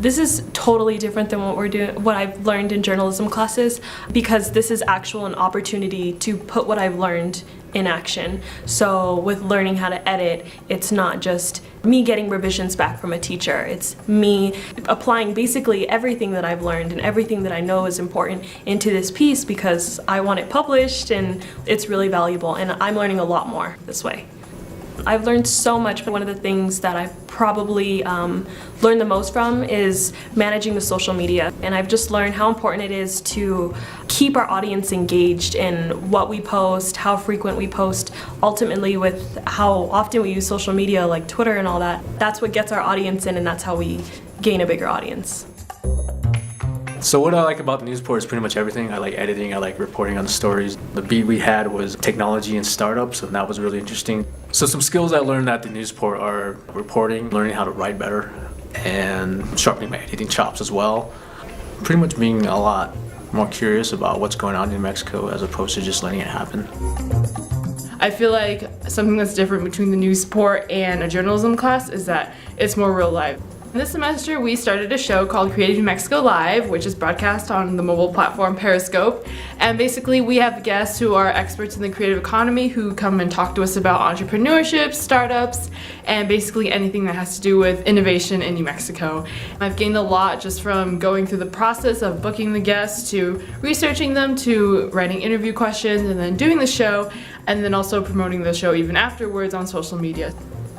This is totally different than what I've learned in journalism classes, because this is actual an opportunity to put what I've learned in action. So with learning how to edit, it's not just me getting revisions back from a teacher. It's me applying basically everything that I've learned and everything that I know is important into this piece because I want it published and it's really valuable, and I'm learning a lot more this way. I've learned so much, but one of the things that I've probably learned the most from is managing the social media. And I've just learned how important it is to keep our audience engaged in what we post, how frequent we post, ultimately with how often we use social media like Twitter and all that. That's what gets our audience in, and that's how we gain a bigger audience. So what I like about the news report is pretty much everything. I like editing, I like reporting on the stories. The beat we had was technology and startups, and that was really interesting. So some skills I learned at the news report are reporting, learning how to write better, and sharpening my editing chops as well. Pretty much being a lot more curious about what's going on in New Mexico as opposed to just letting it happen. I feel like something that's different between the news report and a journalism class is that it's more real life. This semester we started a show called Creative New Mexico Live, which is broadcast on the mobile platform Periscope. And basically we have guests who are experts in the creative economy who come and talk to us about entrepreneurship, startups, and basically anything that has to do with innovation in New Mexico. I've gained a lot just from going through the process of booking the guests to researching them to writing interview questions and then doing the show, and then also promoting the show even afterwards on social media.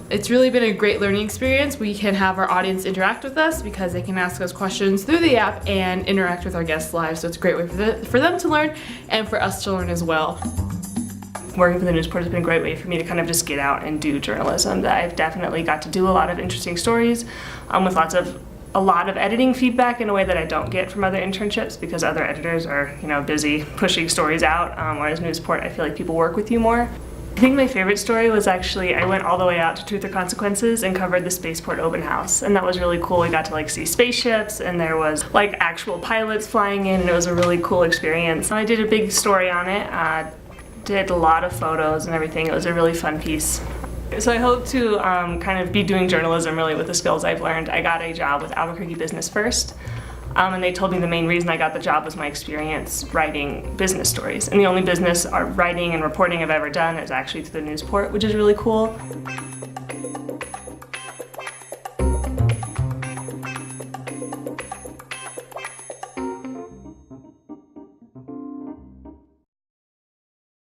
It's really been a great learning experience. We can have our audience interact with us because they can ask us questions through the app and interact with our guests live. So it's a great way for them to learn and for us to learn as well. Working for the news report has been a great way for me to kind of just get out and do journalism. That I've definitely got to do a lot of interesting stories with a lot of editing feedback in a way that I don't get from other internships because other editors are busy pushing stories out, whereas news report I feel like people work with you more. I think my favorite story was actually I went all the way out to Truth or Consequences and covered the spaceport open house, and that was really cool. We got to see spaceships, and there was actual pilots flying in, and it was a really cool experience. I did a big story on it, did a lot of photos and everything. It was a really fun piece. So I hope to kind of be doing journalism really with the skills I've learned. I got a job with Albuquerque Business First. And they told me the main reason I got the job was my experience writing business stories. And the only business writing and reporting I've ever done is actually through the news report, which is really cool.